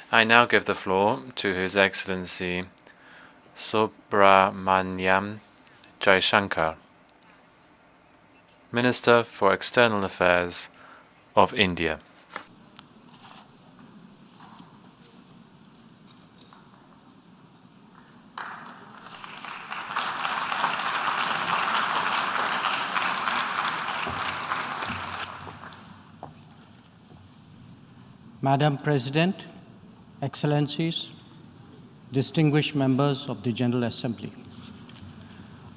I now give the floor to His Excellency Subramaniam Jaishankar, Minister for External Affairs of India. Madam President, Excellencies, distinguished members of the General Assembly,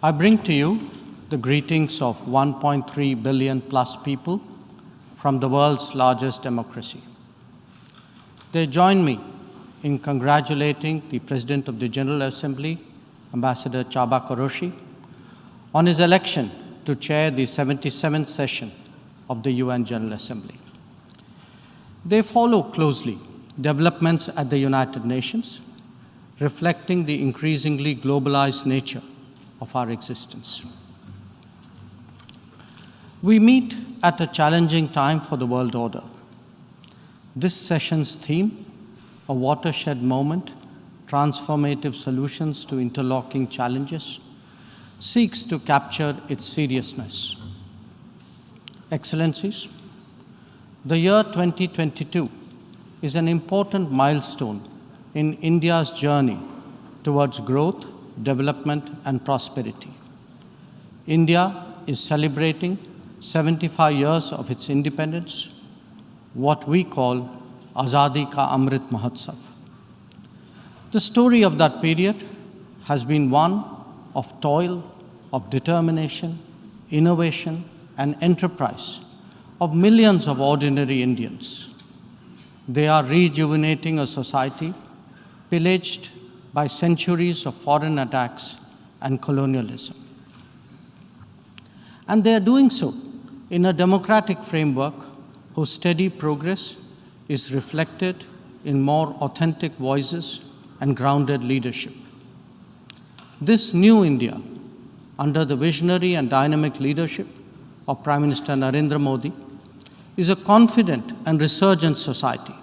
I bring to you the greetings of 1.3 billion plus people from the world's largest democracy. They join me in congratulating the President of the General Assembly, Ambassador Csaba Kőrösi, on his election to chair the 77th session of the UN General Assembly. They follow closely developments at the United Nations, reflecting the increasingly globalized nature of our existence. We meet at a challenging time for the world order. This session's theme, a watershed moment, transformative solutions to interlocking challenges, seeks to capture its seriousness. Excellencies, the year 2022 is an important milestone in India's journey towards growth, development, and prosperity. India is celebrating 75 years of its independence, what we call Azadi Ka Amrit Mahotsav. The story of that period has been one of toil, of determination, innovation, and enterprise of millions of ordinary Indians. They are rejuvenating a society pillaged by centuries of foreign attacks and colonialism. And they are doing so in a democratic framework whose steady progress is reflected in more authentic voices and grounded leadership. This new India, under the visionary and dynamic leadership of Prime Minister Narendra Modi, is a confident and resurgent society.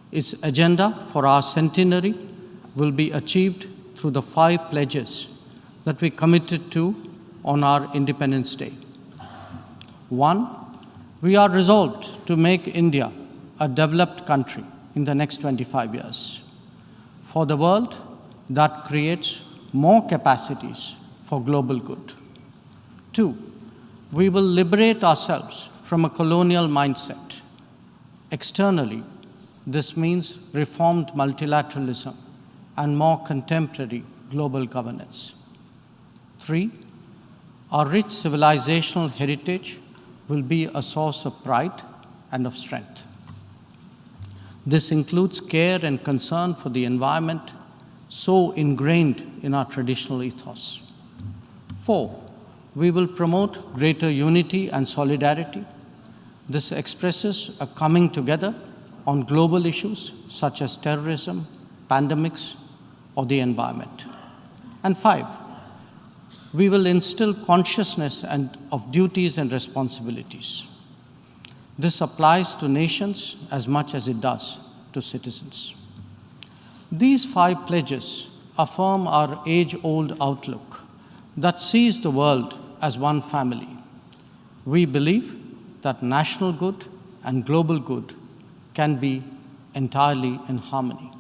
Its agenda for our centenary will be achieved through the 5 pledges that we committed to on our Independence Day. 1, we are resolved to make India a developed country in the next 25 years. For the world, that creates more capacities for global good. 2, we will liberate ourselves from a colonial mindset. Externally, this means reformed multilateralism and more contemporary global governance. 3, our rich civilizational heritage will be a source of pride and of strength. This includes care and concern for the environment, so ingrained in our traditional ethos. 4, we will promote greater unity and solidarity. This expresses a coming together on global issues such as terrorism, pandemics, or the environment. And 5, we will instill consciousness of duties and responsibilities. This applies to nations as much as it does to citizens. These 5 pledges affirm our age-old outlook that sees the world as one family. We believe that national good and global good can be entirely in harmony.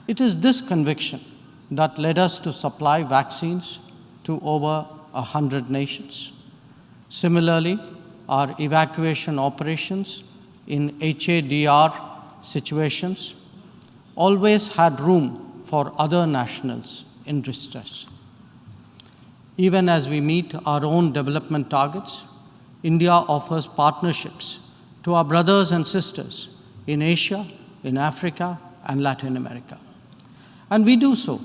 It is this conviction that led us to supply vaccines to over 100 nations. Similarly, our evacuation operations in HADR situations always had room for other nationals in distress. Even as we meet our own development targets, India offers partnerships to our brothers and sisters in Asia, in Africa, and Latin America. And we do so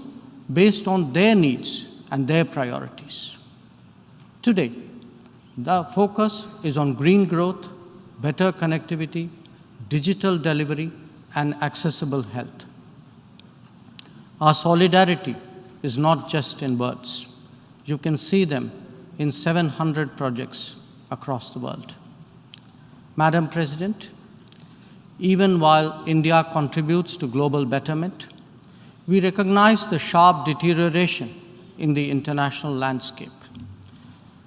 based on their needs and their priorities. Today, the focus is on green growth, better connectivity, digital delivery, and accessible health. Our solidarity is not just in words. You can see them in 700 projects across the world. Madam President, Even while India contributes to global betterment, we recognize the sharp deterioration in the international landscape.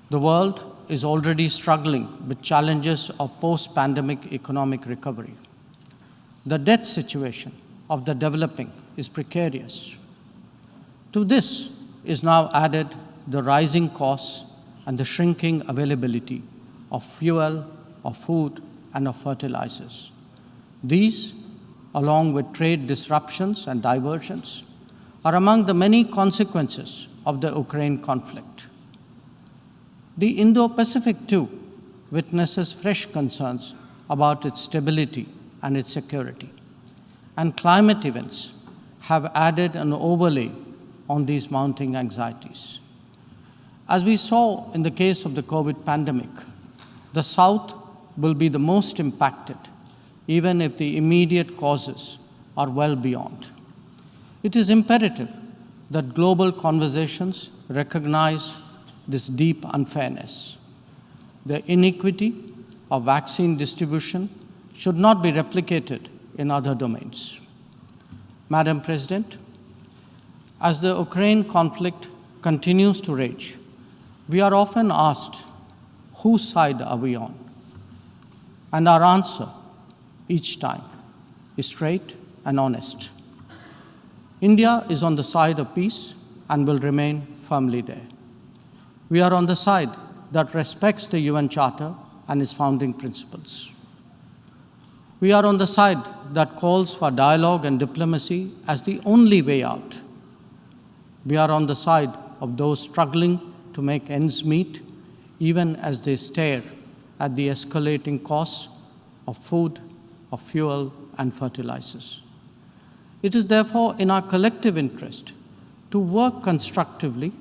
The world is already struggling with challenges of post-pandemic economic recovery. The debt situation of the developing is precarious. To this is now added the rising costs and the shrinking availability of fuel, of food, and of fertilizers. These, along with trade disruptions and diversions, are among the many consequences of the Ukraine conflict. The Indo-Pacific, too, witnesses fresh concerns about its stability and its security. And climate events have added an overlay on these mounting anxieties. As we saw in the case of the COVID pandemic, the South will be the most impacted, even if the immediate causes are well beyond. It is imperative that global conversations recognize this deep unfairness. The inequity of vaccine distribution should not be replicated in other domains. Madam President, as the Ukraine conflict continues to rage, we are often asked, whose side are we on? And our answer each time is straight and honest. India is on the side of peace and will remain firmly there. We are on the side that respects the UN Charter and its founding principles. We are on the side that calls for dialogue and diplomacy as the only way out. We are on the side of those struggling to make ends meet, even as they stare at the escalating costs of food, of fuel, and fertilizers. It is therefore in our collective interest to work constructively,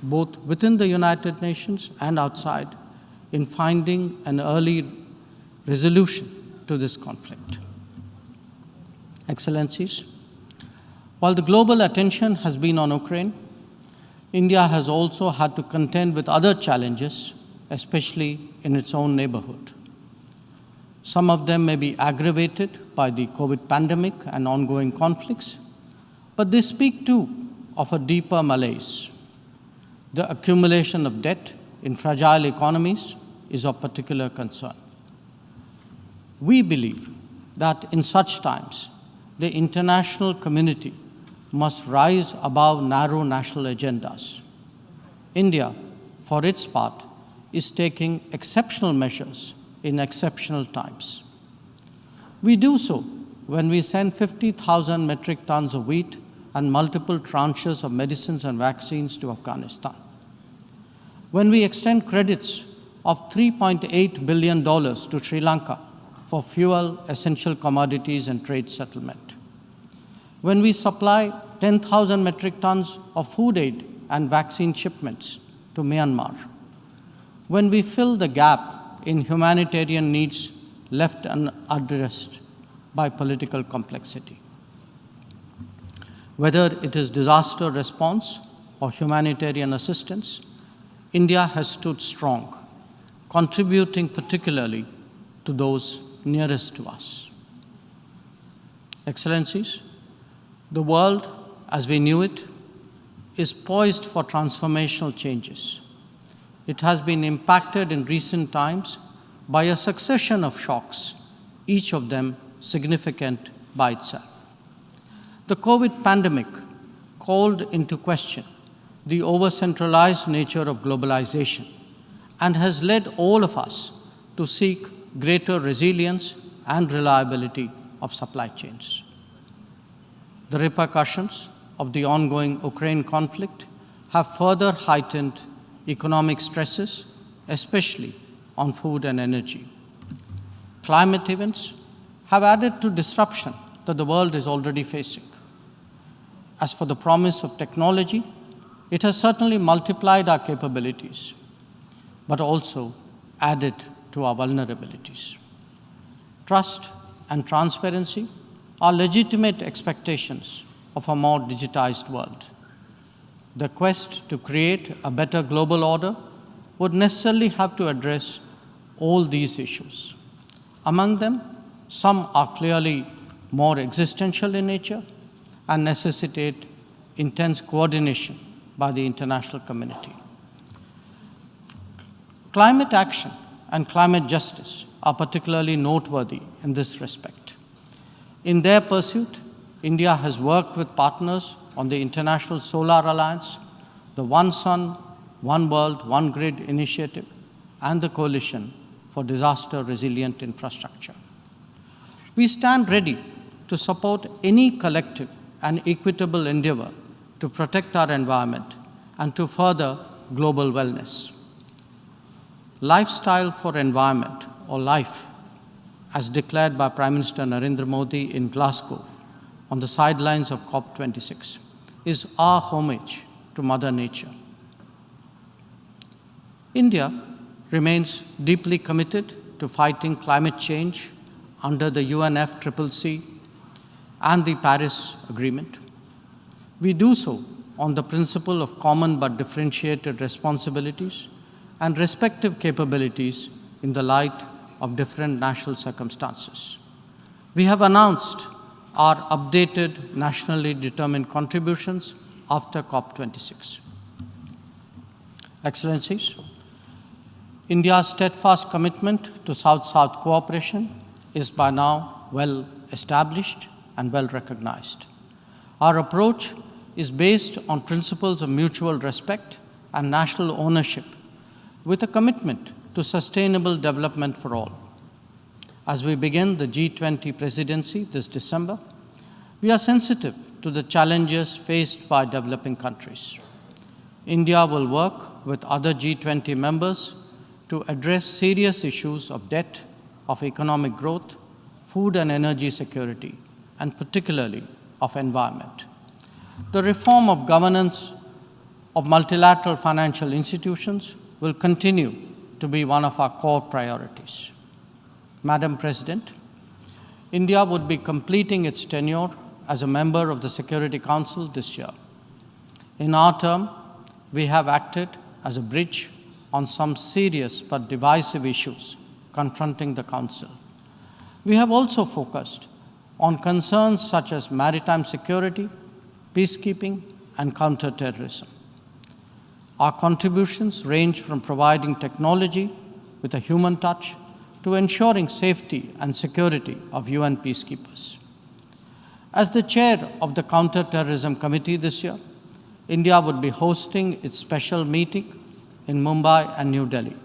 both within the United Nations and outside, in finding an early resolution to this conflict. Excellencies, while the global attention has been on Ukraine, India has also had to contend with other challenges, especially in its own neighborhood. Some of them may be aggravated by the COVID pandemic and ongoing conflicts, but they speak too of a deeper malaise. The accumulation of debt in fragile economies is of particular concern. We believe that in such times, the international community must rise above narrow national agendas. India, for its part, is taking exceptional measures in exceptional times. We do so when we send 50,000 metric tons of wheat and multiple tranches of medicines and vaccines to Afghanistan. When we extend credits of $3.8 billion to Sri Lanka for fuel, essential commodities, and trade settlement. When we supply 10,000 metric tons of food aid and vaccine shipments to Myanmar. When we fill the gap in humanitarian needs left unaddressed by political complexity. Whether it is disaster response or humanitarian assistance, India has stood strong, contributing particularly to those nearest to us. Excellencies, the world as we knew it is poised for transformational changes. It has been impacted in recent times by a succession of shocks, each of them significant by itself. The COVID pandemic called into question the over-centralized nature of globalization and has led all of us to seek greater resilience and reliability of supply chains. The repercussions of the ongoing Ukraine conflict have further heightened economic stresses, especially on food and energy. Climate events have added to disruption that the world is already facing. As for the promise of technology, it has certainly multiplied our capabilities, but also added to our vulnerabilities. Trust and transparency are legitimate expectations of a more digitized world. The quest to create a better global order would necessarily have to address all these issues. Among them, Some are clearly more existential in nature and necessitate intense coordination by the international community. Climate action and climate justice are particularly noteworthy in this respect. In their pursuit, India has worked with partners on the International Solar Alliance, the One Sun, One World, One Grid initiative, and the Coalition for Disaster Resilient Infrastructure. We stand ready to support any collective and equitable endeavor to protect our environment and to further global wellness. Lifestyle for Environment, or LIFE, as declared by Prime Minister Narendra Modi in Glasgow on the sidelines of COP26, is our homage to Mother Nature. India remains deeply committed to fighting climate change under the UNFCCC and the Paris Agreement. We do so on the principle of common but differentiated responsibilities and respective capabilities in the light of different national circumstances. We have announced our updated nationally determined contributions after COP26. Excellencies, India's steadfast commitment to South-South cooperation is by now well established and well recognized. Our approach is based on principles of mutual respect and national ownership, with a commitment to sustainable development for all. As we begin the G20 presidency this December, we are sensitive to the challenges faced by developing countries. India will work with other G20 members to address serious issues of debt, of economic growth, food and energy security, and particularly of environment. The reform of governance of multilateral financial institutions will continue to be one of our core priorities. Madam President, India would be completing its tenure as a member of the Security Council this year. In our term, we have acted as a bridge on some serious but divisive issues confronting the Council. We have also focused on concerns such as maritime security, peacekeeping, and counterterrorism. Our contributions range from providing technology with a human touch to ensuring safety and security of UN peacekeepers. As the chair of the Counterterrorism Committee this year, India would be hosting its special meeting in Mumbai and New Delhi.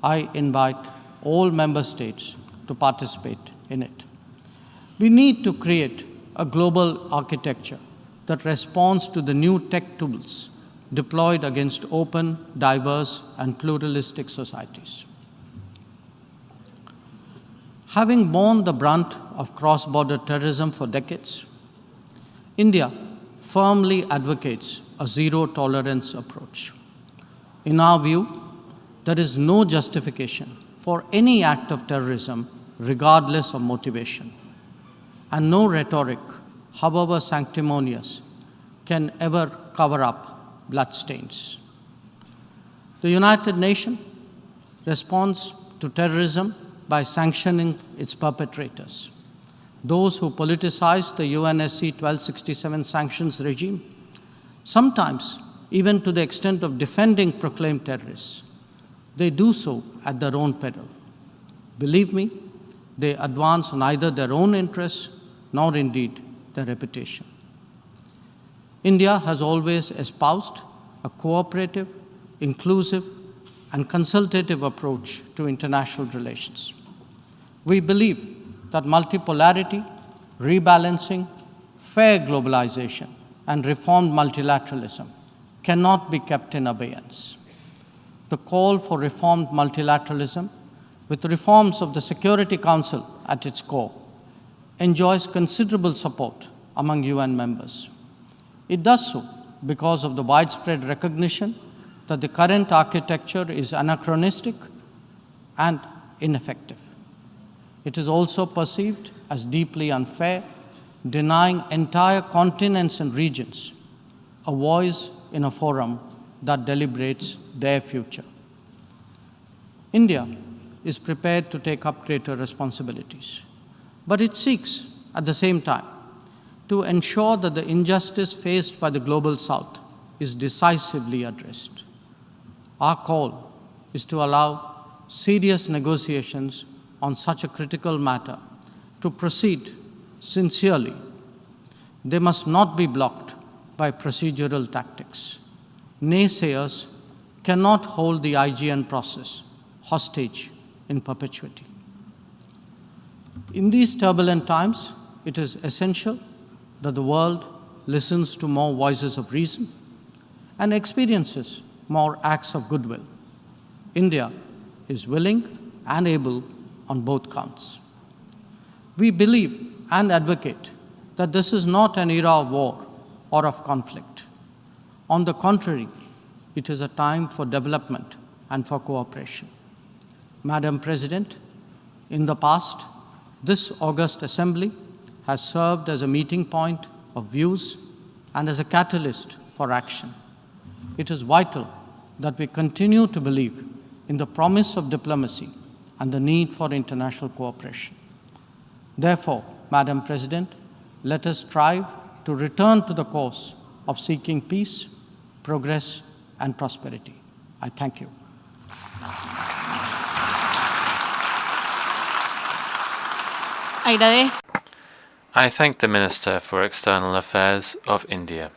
I invite all member states to participate in it. We need to create a global architecture that responds to the new tech tools deployed against open, diverse, and pluralistic societies. Having borne the brunt of cross-border terrorism for decades, India firmly advocates a zero-tolerance approach. In our view, there is no justification for any act of terrorism regardless of motivation, and no rhetoric, however sanctimonious, can ever cover up bloodstains. The United Nations responds to terrorism by sanctioning its perpetrators. Those who politicize the UNSC 1267 sanctions regime, sometimes even to the extent of defending proclaimed terrorists, they do so at their own peril. Believe me, they advance neither their own interests nor indeed their reputation. India has always espoused a cooperative, inclusive, and consultative approach to international relations. We believe that multipolarity, rebalancing, fair globalization, and reformed multilateralism cannot be kept in abeyance. The call for reformed multilateralism, with reforms of the Security Council at its core, enjoys considerable support among UN members. It does so because of the widespread recognition that the current architecture is anachronistic and ineffective. It is also perceived as deeply unfair, denying entire continents and regions a voice in a forum that deliberates their future. India is prepared to take up greater responsibilities. But it seeks, at the same time, to ensure that the injustice faced by the Global South is decisively addressed. Our call is to allow serious negotiations on such a critical matter to proceed sincerely. They must not be blocked by procedural tactics. Naysayers cannot hold the IGN process hostage in perpetuity. In these turbulent times, it is essential that the world listens to more voices of reason and experiences more acts of goodwill. India is willing and able on both counts. We believe and advocate that this is not an era of war or of conflict. On the contrary, it is a time for development and for cooperation. Madam President, in the past, this august assembly has served as a meeting point of views and as a catalyst for action. It is vital that we continue to believe in the promise of diplomacy and the need for international cooperation. Therefore, Madam President, let us strive to return to the course of seeking peace, progress, and prosperity. I thank you. I thank the Minister for External Affairs of India.